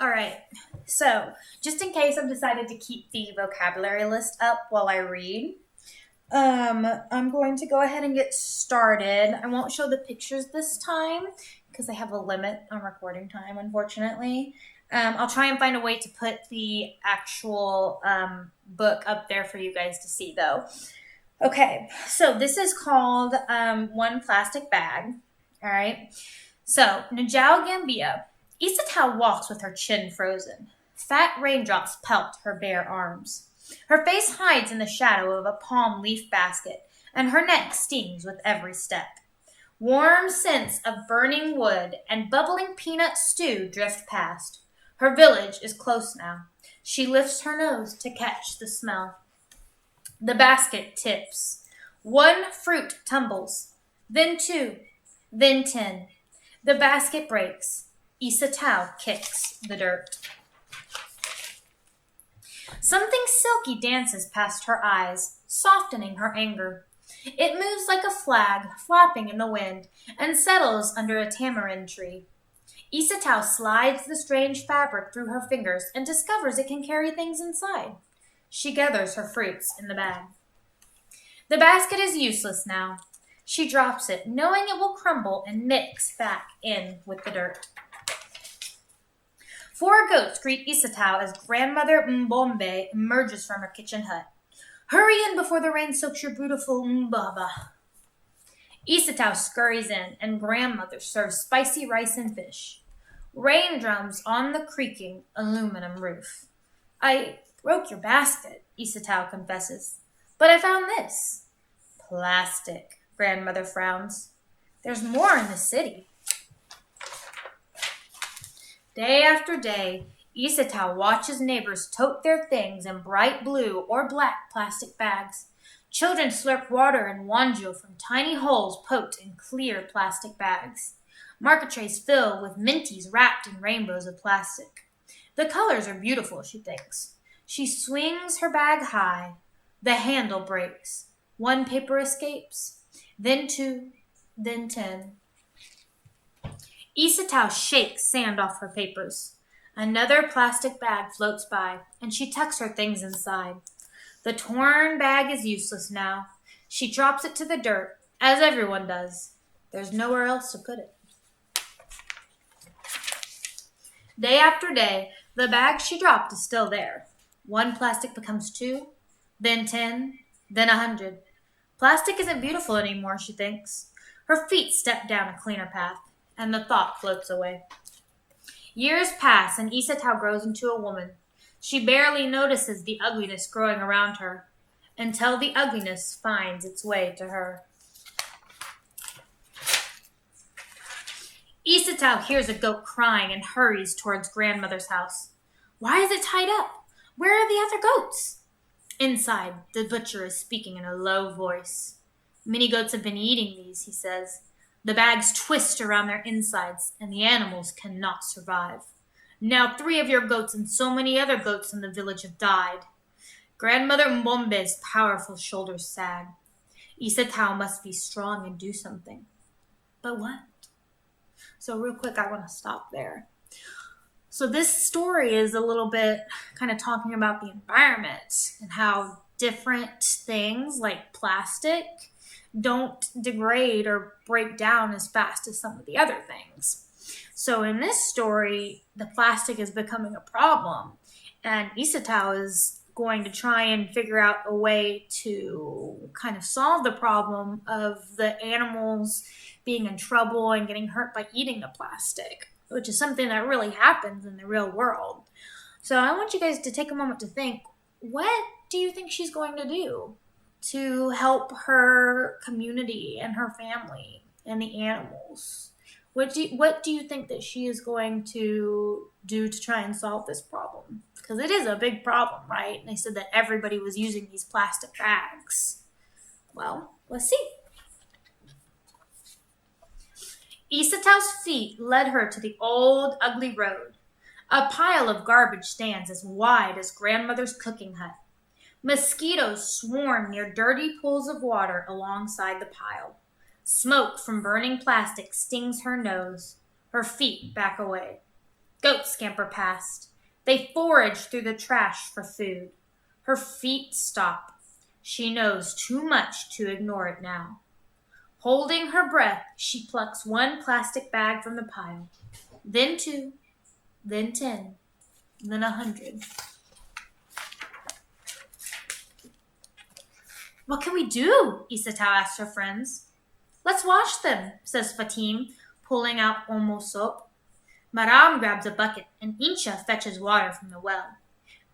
All right. So, just in case I've decided to keep the vocabulary list up while I read, I'm going to go ahead and get started. I won't show the pictures this time because I have a limit on recording time, unfortunately. I'll try and find a way to put the actual book up there for you guys to see, though. Okay, so this is called One Plastic Bag. All right. So, Najao Gambia. Isatao walks with her chin frozen. Fat raindrops pelt her bare arms. Her face hides in the shadow of a palm leaf basket, and her neck stings with every step. Warm scents of burning wood and bubbling peanut stew drift past. Her village is close now. She lifts her nose to catch the smell. The basket tips. One fruit tumbles, then two, then 10. The basket breaks. Isatao kicks the dirt. Something silky dances past her eyes, softening her anger. It moves like a flag flapping in the wind and settles under a tamarind tree. Isatao slides the strange fabric through her fingers and discovers it can carry things inside. She gathers her fruits in the bag. The basket is useless now. She drops it, knowing it will crumble and mix back in with the dirt. 4 goats greet Isatao as grandmother Mbombe emerges from her kitchen hut. Hurry in before the rain soaks your beautiful Mbaba. Isatao scurries in, and grandmother serves spicy rice and fish. Rain drums on the creaking aluminum roof. I broke your basket, Isatao confesses. But I found this. Plastic, grandmother frowns. There's more in the city. Day after day, Isatao watches neighbors tote their things in bright blue or black plastic bags. Children slurp water in wanjo from tiny holes poked in clear plastic bags. Market trays fill with minties wrapped in rainbows of plastic. The colors are beautiful, she thinks. She swings her bag high. The handle breaks. 1 paper escapes, then 2, then 10. Isatao shakes sand off her papers. Another plastic bag floats by, and she tucks her things inside. The torn bag is useless now. She drops it to the dirt, as everyone does. There's nowhere else to put it. Day after day, the bag she dropped is still there. 1 plastic becomes 2, then 10, then 100. Plastic isn't beautiful anymore, she thinks. Her feet step down a cleaner path, and the thought floats away. Years pass, and Isatao grows into a woman. She barely notices the ugliness growing around her, until the ugliness finds its way to her. Isatao hears a goat crying and hurries towards grandmother's house. Why is it tied up? Where are the other goats? Inside, the butcher is speaking in a low voice. Many goats have been eating these, he says. The bags twist around their insides, and the animals cannot survive. Now 3 of your goats and so many other goats in the village have died. Grandmother Mbombe's powerful shoulders sag. Isatao must be strong and do something. But what? So real quick, I want to stop there. So this story is a little bit kind of talking about the environment and how different things like plastic don't degrade or break down as fast as some of the other things. So in this story, the plastic is becoming a problem, and Isatao is going to try and figure out a way to kind of solve the problem of the animals being in trouble and getting hurt by eating the plastic, which is something that really happens in the real world. So I want you guys to take a moment to think, what do you think she's going to do to help her community and her family and the animals? What do you think that she is going to do to try and solve this problem? Because it is a big problem, right? And they said that everybody was using these plastic bags. Well, let's see. Isatao's feet led her to the old, ugly road. A pile of garbage stands as wide as grandmother's cooking hut. Mosquitoes swarm near dirty pools of water alongside the pile. Smoke from burning plastic stings her nose. Her feet back away. Goats scamper past. They forage through the trash for food. Her feet stop. She knows too much to ignore it now. Holding her breath, she plucks one plastic bag from the pile. Then 2, then 10, then 100. What can we do? Isatao asks her friends. Let's wash them, says Fatim, pulling out Omo soap. Maram grabs a bucket, and Incha fetches water from the well.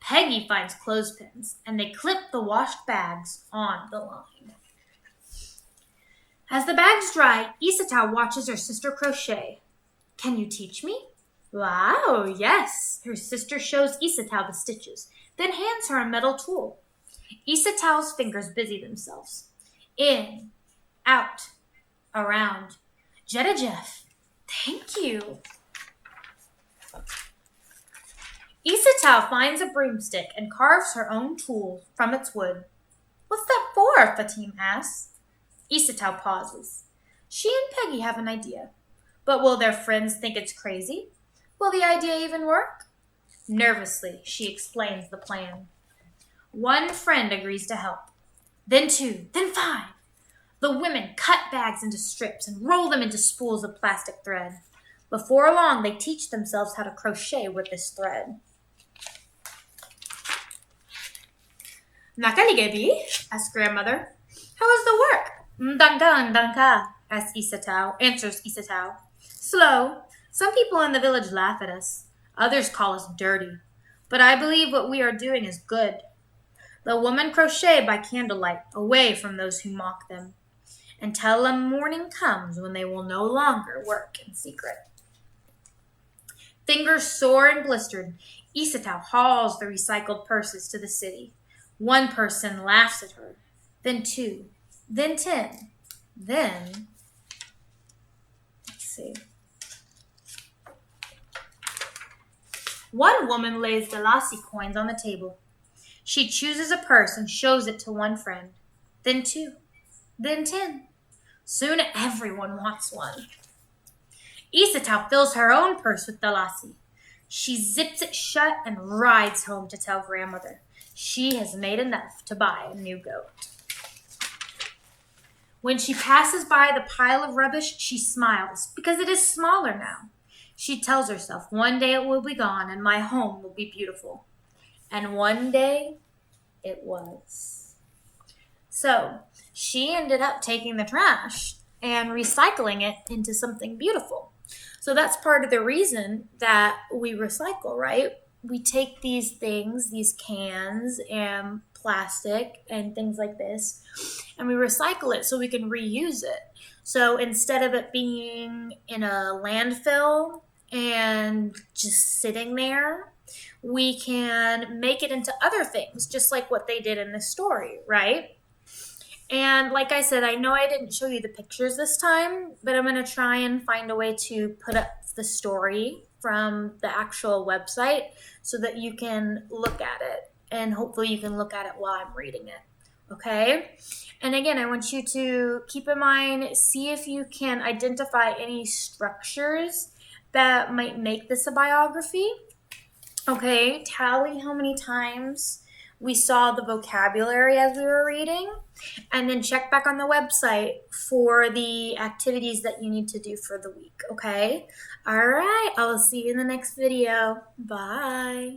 Peggy finds clothespins, and they clip the washed bags on the line. As the bags dry, Isatao watches her sister crochet. Can you teach me? Wow, yes. Her sister shows Isatao the stitches, then hands her a metal tool. Isatao's fingers busy themselves. In, out, around. Jedajef, thank you. Isatao finds a broomstick and carves her own tool from its wood. What's that for? Fatim asks. Isatao pauses. She and Peggy have an idea. But will their friends think it's crazy? Will the idea even work? Nervously, she explains the plan. One friend agrees to help. Then 2, then 5. The women cut bags into strips and roll them into spools of plastic thread. Before long, they teach themselves how to crochet with this thread. Nakaligebi? Asks grandmother. How is the work? Ndanka, answers Isatao. Slow. Some people in the village laugh at us. Others call us dirty. But I believe what we are doing is good. The women crochet by candlelight, away from those who mock them, until a morning comes when they will no longer work in secret. Fingers sore and blistered, Isatao hauls the recycled purses to the city. One person laughs at her, then 2, then 10, then... Let's see. One woman lays Dalasi coins on the table. She chooses a purse and shows it to one friend, then 2, then 10. Soon everyone wants one. Isatao fills her own purse with Dalasi. She zips it shut and rides home to tell grandmother she has made enough to buy a new goat. When she passes by the pile of rubbish, she smiles because it is smaller now. She tells herself one day it will be gone and my home will be beautiful. And one day it was. So she ended up taking the trash and recycling it into something beautiful. So that's part of the reason that we recycle, right? We take these things, these cans and plastic and things like this, and we recycle it so we can reuse it. So instead of it being in a landfill and just sitting there, we can make it into other things, just like what they did in this story, right? And like I said, I know I didn't show you the pictures this time, but I'm going to try and find a way to put up the story from the actual website so that you can look at it. And hopefully you can look at it while I'm reading it. Okay? And again, I want you to keep in mind, see if you can identify any structures that might make this a biography. Okay? Tally how many times we saw the vocabulary as we were reading, and then check back on the website for the activities that you need to do for the week, okay? All right, I will see you in the next video. Bye.